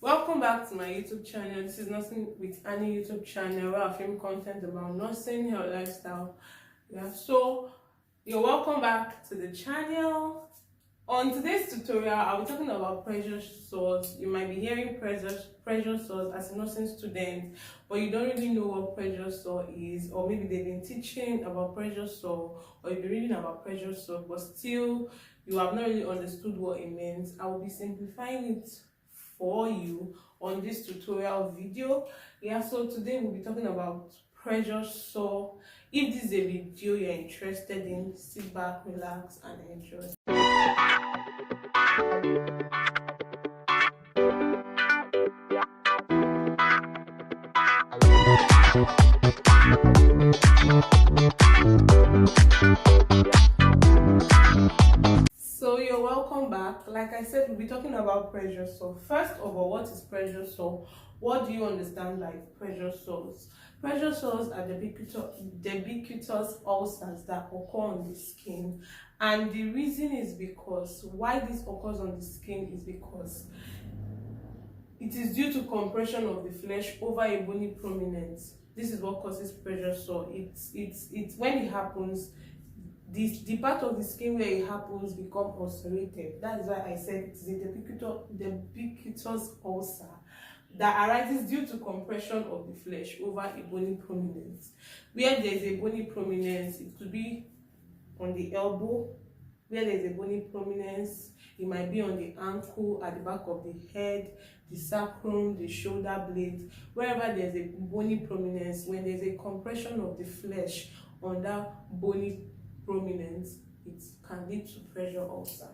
Welcome back to my YouTube channel. This is Nursing with Annie YouTube channel where I film content about nursing, health, lifestyle. So you're welcome back to the channel. On today's tutorial, I'll be talking about pressure sores. You might be hearing pressure sores as a nursing student, but you don't really know what pressure sore is, or maybe they've been teaching about pressure sore, or you've been reading about pressure sore, but still you have not really understood what it means. I will be simplifying it for you on this tutorial video. So today we'll be talking about pressure sore. If this is a video you're interested in, sit back, relax, and enjoy. So you're welcome back. Like I said, we'll be talking about pressure sore. First of all, what is pressure sore? What do you understand by pressure sores? Pressure sores are DEBICUTUS ulcers that occur on the skin, and the reason is because why this occurs on the skin is because it is due to compression of the flesh over a bony prominence. This is what causes pressure sore. It's when it happens, the part of the skin where it happens become ulcerated. That is why I said it is a DEBICUTUS ulcer that arises due to compression of the flesh over a bony prominence. Where there is a bony prominence, it could be on the elbow. Where there is a bony prominence, it might be on the ankle, at the back of the head, the sacrum, the shoulder blades. Wherever there's a bony prominence, when there's a compression of the flesh on that bony prominence, it can lead to pressure ulcer.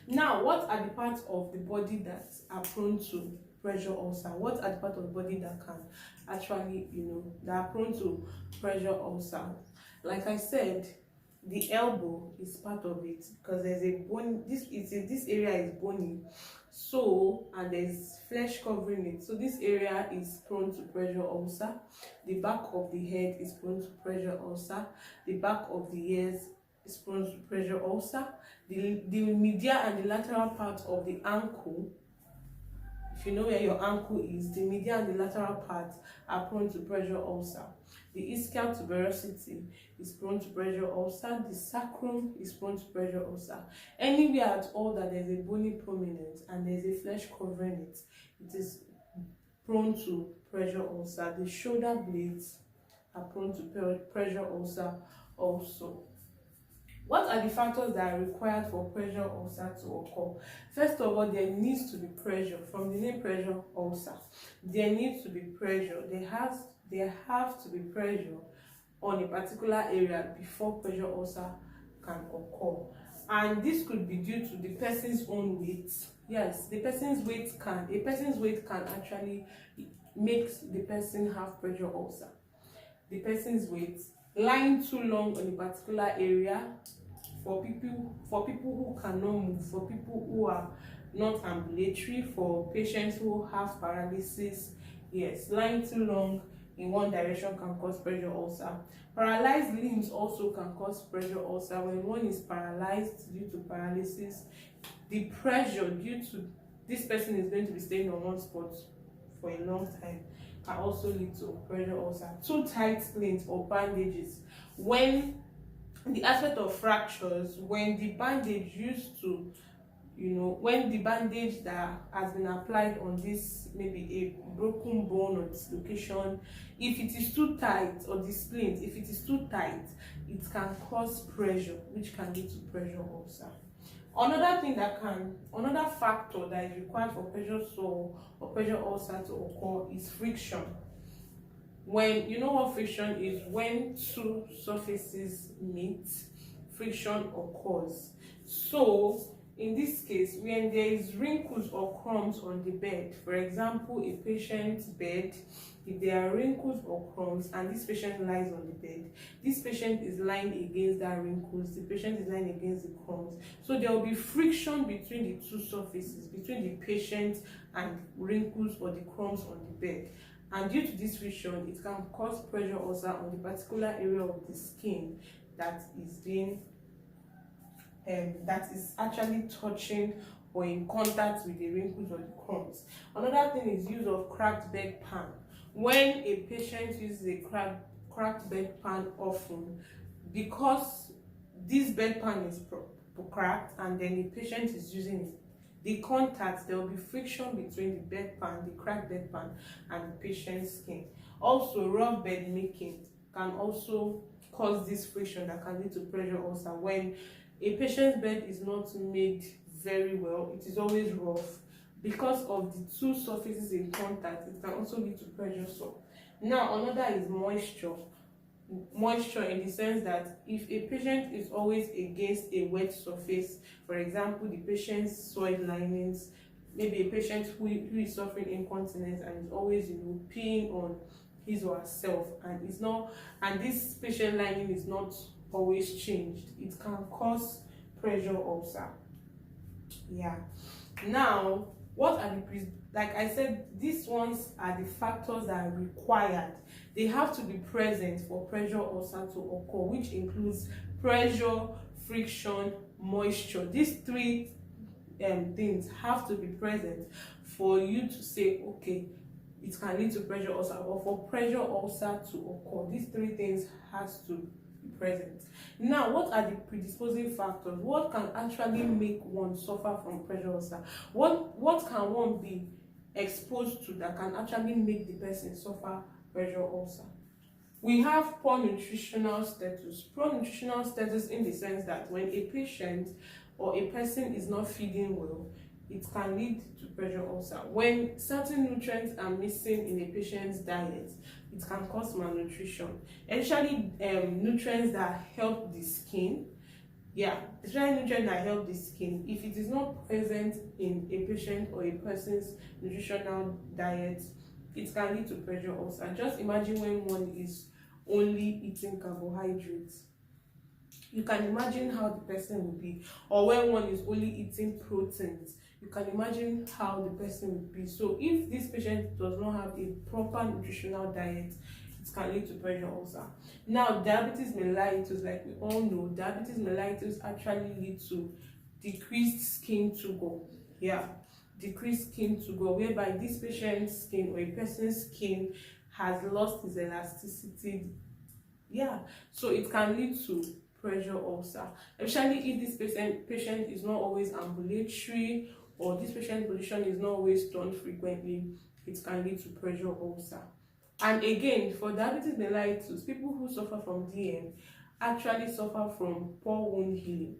Now, what are the parts of the body that are prone to pressure ulcer? What are the parts of the body that can actually, that are prone to pressure ulcer? Like I said, the elbow is part of it because there's a bone. This area is bony, and there's flesh covering it. So this area is prone to pressure ulcer. The back of the head is prone to pressure ulcer. The back of the ears is prone to pressure ulcer. The medial and the lateral part of the ankle, if you know where your ankle is, the medial and the lateral part are prone to pressure ulcer. The ischial tuberosity is prone to pressure ulcer. The sacrum is prone to pressure ulcer. Anywhere at all that there's a bony prominence and there's a flesh covering it, it is prone to pressure ulcer. The shoulder blades are prone to pressure ulcer also. What are the factors that are required for pressure ulcer to occur? First of all, there needs to be pressure. From the name pressure ulcer, there needs to be pressure. There have to be pressure on a particular area before pressure ulcer can occur. And this could be due to the person's own weight. Yes, a person's weight can actually make the person have pressure ulcer. The person's weight, lying too long on a particular area, for people who cannot move, for people who are not ambulatory, for patients who have paralysis. Yes, lying too long in one direction can cause pressure ulcer. Paralyzed limbs also can cause pressure ulcer. When one is paralyzed due to paralysis, the pressure due to this person is going to be staying on one spot for a long time can also lead to pressure ulcer. Too tight splints or bandages. When the aspect of fractures, when the bandage when the bandage that has been applied on this, maybe a broken bone or dislocation, if it is too tight, or the splint, if it is too tight, it can cause pressure, which can lead to pressure ulcer. Another factor that is required for pressure sore or pressure ulcer to occur is friction. When you know what friction is, when two surfaces meet, friction occurs. So in this case, when there is wrinkles or crumbs on the bed, for example, a patient's bed, if there are wrinkles or crumbs and this patient lies on the bed, this patient is lying against that wrinkles, the patient is lying against the crumbs. So there will be friction between the two surfaces, between the patient and wrinkles or the crumbs on the bed. And due to this friction, it can cause pressure ulcer on the particular area of the skin that is actually touching or in contact with the wrinkles or the crumbs. noise. Another thing is use of cracked bedpan. When a patient uses a cracked bedpan often, because this bedpan is cracked and then the patient is using it, the contact, there will be friction between the bedpan, the cracked bedpan, and the patient's skin. Also, rough bed making can also cause this friction that can lead to pressure ulcer. When a patient's bed is not made very well, it is always rough, because of the two surfaces in contact, it can also lead to pressure sore. Now, another is moisture. Moisture in the sense that if a patient is always against a wet surface, for example, the patient's soil linings, maybe a patient who is suffering incontinence and is always, peeing on his or herself, and this patient lining is not always changed, it can cause pressure ulcer. Yeah. Now, what are like I said, these ones are the factors that are required. They have to be present for pressure ulcer to occur, which includes pressure, friction, moisture. These three things have to be present for you to say, okay, it can lead to pressure ulcer, or for pressure ulcer to occur. These three things has to be present. Now, what are the predisposing factors? What can actually make one suffer from pressure ulcer? What can one be exposed to that can actually make the person suffer pressure ulcer? We have poor nutritional status. Poor nutritional status in the sense that when a patient or a person is not feeding well, it can lead to pressure ulcer. When certain nutrients are missing in a patient's diet, it can cause malnutrition. Especially nutrients that help the skin. Especially nutrients that help the skin. If it is not present in a patient or a person's nutritional diet, it can lead to pressure ulcer. Just imagine when one is only eating carbohydrates. You can imagine how the person will be. Or when one is only eating proteins, you can imagine how the person would be. So if this patient does not have a proper nutritional diet, it can lead to pressure ulcer. Now, diabetes mellitus, like we all know, diabetes mellitus actually leads to decreased skin turgor. Decreased skin turgor, whereby this patient's skin or a person's skin has lost its elasticity. So it can lead to pressure ulcer, especially if this patient is not always ambulatory, or this patient's position is not always done frequently. It can lead to pressure ulcer. And again, for diabetes mellitus, people who suffer from DM actually suffer from poor wound healing,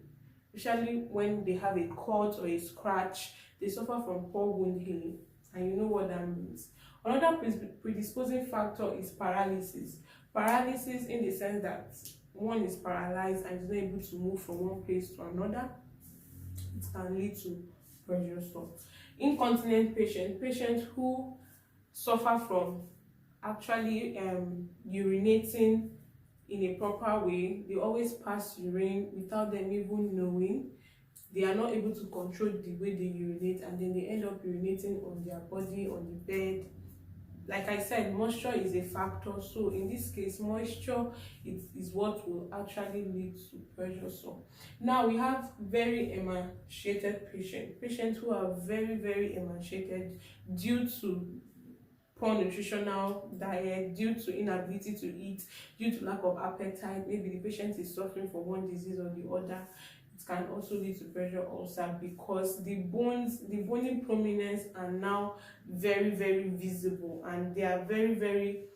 especially when they have a cut or a scratch. They suffer from poor wound healing, and you know what that means. Another predisposing factor is paralysis. Paralysis in the sense that one is paralyzed and is not able to move from one place to another. It can lead to pressure sore. Incontinent patients who suffer from actually urinating in a proper way. They always pass urine without them even knowing. They are not able to control the way they urinate, and then they end up urinating on their body, on the bed. Like I said, moisture is a factor. So in this case, moisture is what will actually lead to pressure sore. Now, we have very emaciated patients who are very, very emaciated due to poor nutritional diet, due to inability to eat, due to lack of appetite. Maybe the patient is suffering from one disease or the other. It can also lead to pressure ulcer because the bony prominence are now very, very visible, and they are very, very,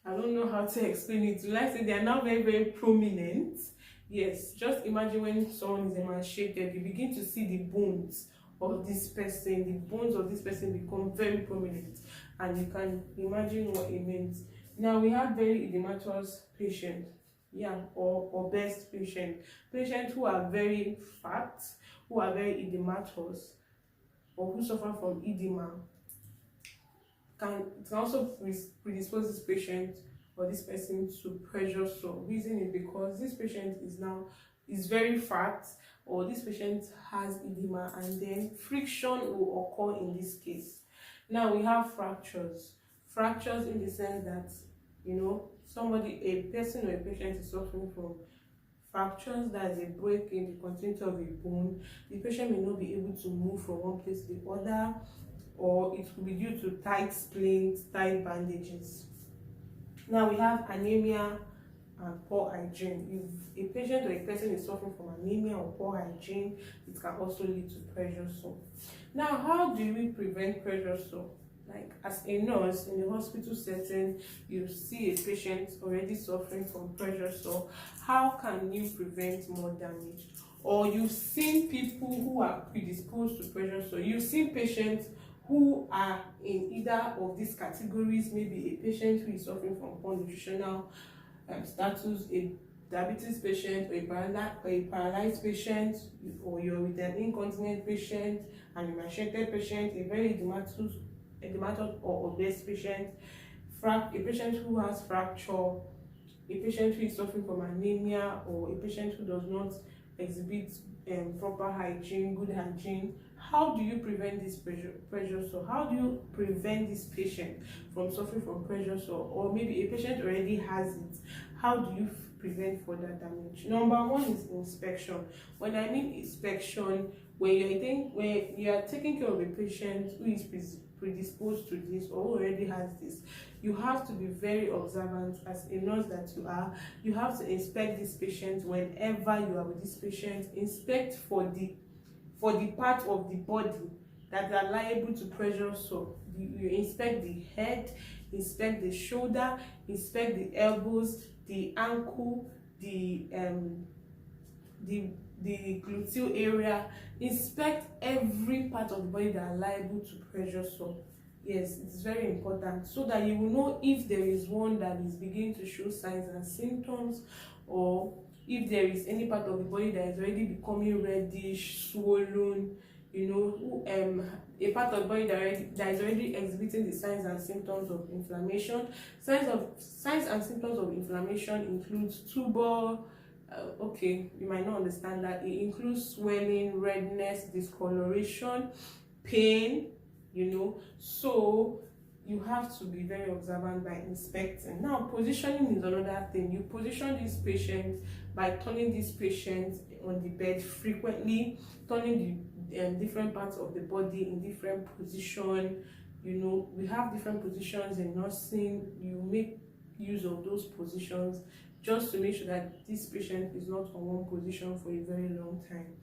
I don't know how to explain it. Like I say, they are now very, very prominent. Yes, just imagine when someone is emaciated, you begin to see the bones of this person. The bones of this person become very prominent, and you can imagine what it means. Now, we have very edematous patients. Or obese patients who are very fat, who are very edematous, or who suffer from edema. It can also predispose this patient or this person to pressure sore. Reason is because this patient is very fat, or this patient has edema, and then friction will occur in this case. Now, we have fractures in the sense that a person or a patient is suffering from fractures. That is a break in the continuity of a bone. The patient may not be able to move from one place to the other, or it could be due to tight splints, tight bandages. Now we have anemia and poor hygiene. If a patient or a person is suffering from anemia or poor hygiene, it can also lead to pressure sore. Now, how do we prevent pressure sore? Like, as a nurse in a hospital setting, you see a patient already suffering from pressure sore. How can you prevent more damage? Or you've seen people who are predisposed to pressure sore. You've seen patients who are in either of these categories, maybe a patient who is suffering from poor nutritional status, a diabetes patient, or a paralyzed patient, or you're with an incontinent patient, an emaciated patient, a very edematous or obese patient, a patient who has fracture, a patient who is suffering from anemia, or a patient who does not exhibit proper hygiene, good hygiene. How do you prevent this pressure sore? How do you prevent this patient from suffering from pressure sore? Or maybe a patient already has it. How do you prevent further damage? Number one is inspection. When I mean inspection, when you are taking care of a patient who is predisposed to this or who already has this, you have to be very observant as a nurse that you are. You have to inspect this patient whenever you are with this patient. Inspect for the part of the body that are liable to pressure sore. You inspect the head, inspect the shoulder, inspect the elbows, the ankle, the gluteal area. Inspect every part of the body that are liable to pressure sore. Yes, it's very important, so that you will know if there is one that is beginning to show signs and symptoms, or if there is any part of the body that is already becoming reddish, swollen, a part of the body that is already exhibiting the signs and symptoms of inflammation. Signs and symptoms of inflammation includes tubal. Okay, you might not understand that. It includes swelling, redness, discoloration, pain, so you have to be very observant by inspecting. Now, positioning is another thing. You position this patient by turning this patient on the bed frequently, turning the different parts of the body in different position. We have different positions in nursing. You make use of those positions just to make sure that this patient is not on one position for a very long time.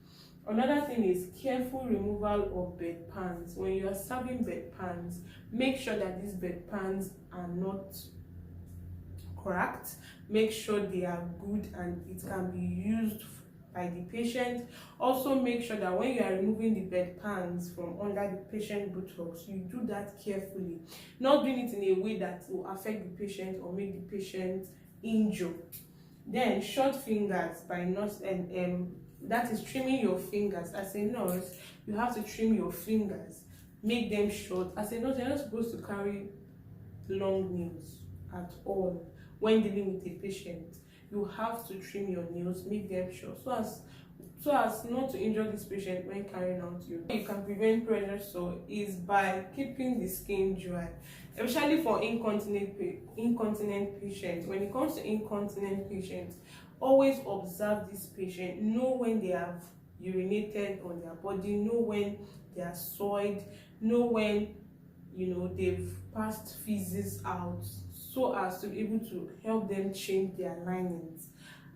Another thing is careful removal of bedpans. When you are serving bedpans, make sure that these bedpans are not cracked. Make sure they are good and it can be used by the patient. Also, make sure that when you are removing the bedpans from under the patient buttocks, you do that carefully, not doing it in a way that will affect the patient or make the patient injure. Then, short fingers by nurse and that is trimming your fingers. As a nurse, you have to trim your fingers, make them short. As a nurse, you're not supposed to carry long nails at all when dealing with a patient. You have to trim your nails, make them short, so as not to injure this patient when carrying out you. You can prevent pressure sore is by keeping the skin dry, especially for incontinent patients. When it comes to incontinent patients, always observe this patient. Know when they have urinated on their body, know when they are soiled, know when they've passed feces out, so as to be able to help them change their linings.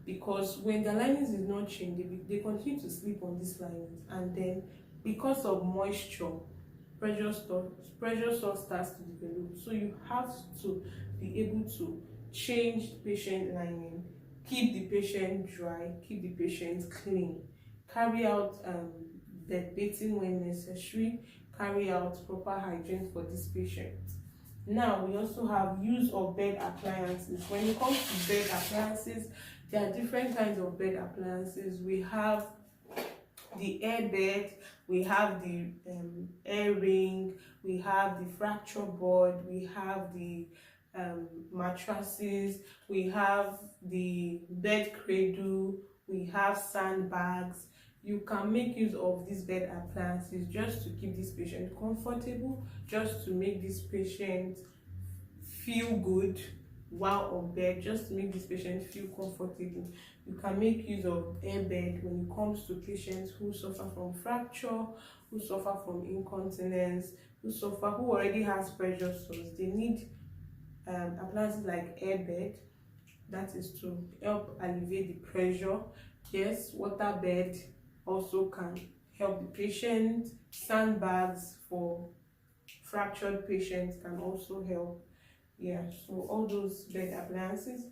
Because when their linings is not changed, they continue to sleep on these linings, and then because of moisture, pressure sore starts to develop. So you have to be able to change patient lining, keep the patient dry, keep the patient clean, carry out bed bathing when necessary, carry out proper hygiene for this patient. Now, we also have use of bed appliances. When it comes to bed appliances, there are different kinds of bed appliances. We have the air bed, we have the air ring, we have the fracture board, we have the mattresses, we have the bed cradle, we have sandbags. You can make use of these bed appliances just to keep this patient comfortable, just to make this patient feel good while on bed, just to make this patient feel comfortable. You can make use of air bed when it comes to patients who suffer from fracture, who suffer from incontinence, who already has pressure sores, they need appliances like airbed, that is to help alleviate the pressure. Yes, water bed also can help the patient. Sandbags for fractured patients can also help. Yeah, so all those bed appliances.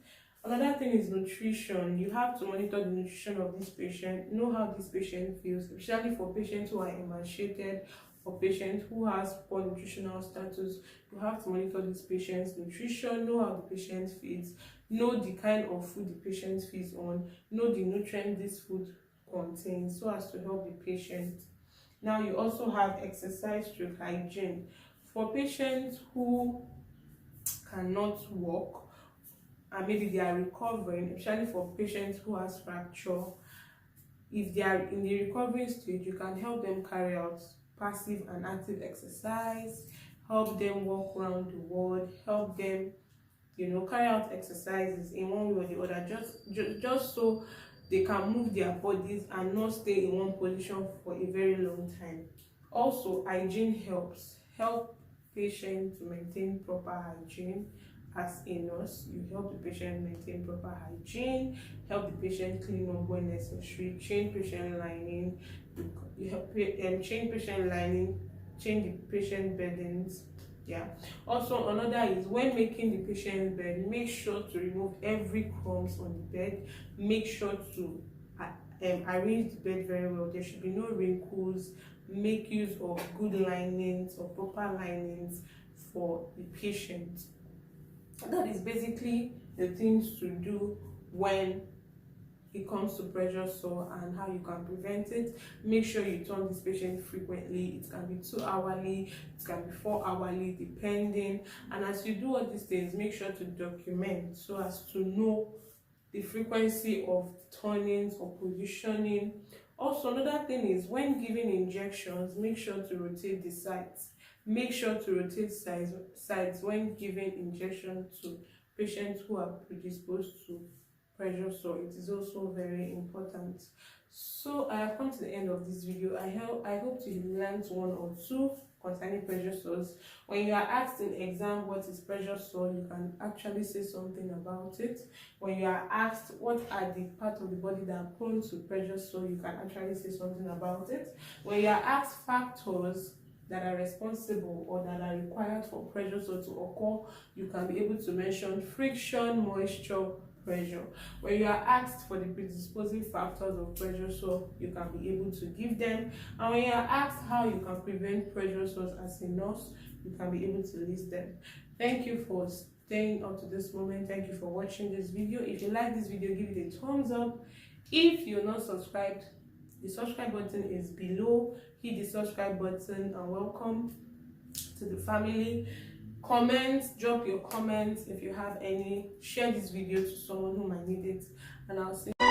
Another thing is nutrition. You have to monitor the nutrition of this patient, know how this patient feels, especially for patients who are emaciated or patients who has poor nutritional status. You have to monitor this patient's nutrition, know how the patient feeds, know the kind of food the patient feeds on, know the nutrients this food contains so as to help the patient. Now you also have exercise through hygiene. For patients who cannot walk and maybe they are recovering, especially for patients who has fracture, if they are in the recovery stage, you can help them carry out passive and active exercise, help them walk around the ward, help them, carry out exercises in one way or the other, just so they can move their bodies and not stay in one position for a very long time. Also, hygiene help patients to maintain proper hygiene. As a nurse, you help the patient maintain proper hygiene, help the patient clean up when necessary, change patient lining, you help change patient lining, change the patient beddings. Yeah. Also, another is when making the patient bed, make sure to remove every crumbs on the bed. Make sure to arrange the bed very well. There should be no wrinkles. Make use of good linens or proper linens for the patient. That is basically the things to do when it comes to pressure sore and how you can prevent it. Make sure you turn this patient frequently. It can be 2 hourly, it can be 4 hourly, depending. And as you do all these things, make sure to document so as to know the frequency of turnings or positioning. Also, another thing is when giving injections, make sure to rotate the sites. Make sure to rotate sides when giving injection to patients who are predisposed to pressure sore. It is also very important. So I have come to the end of this video. I hope to learn one or two concerning pressure sores. When you are asked in exam what is pressure sore, you can actually say something about it. When you are asked what are the parts of the body that are prone to pressure sore, you can actually say something about it. When you are asked factors that are responsible or that are required for pressure sore to occur, you can be able to mention friction, moisture, pressure. When you are asked for the predisposing factors of pressure sore, you can be able to give them. And when you are asked how you can prevent pressure sores as a nurse, you can be able to list them. Thank you for staying up to this moment. Thank you for watching this video. If you like this video, give it a thumbs up. If you're not subscribed, the subscribe button is below. Hit the subscribe button and welcome to the family. Comments, drop your comments if you have any. Share this video to someone who might need it, and I'll see you.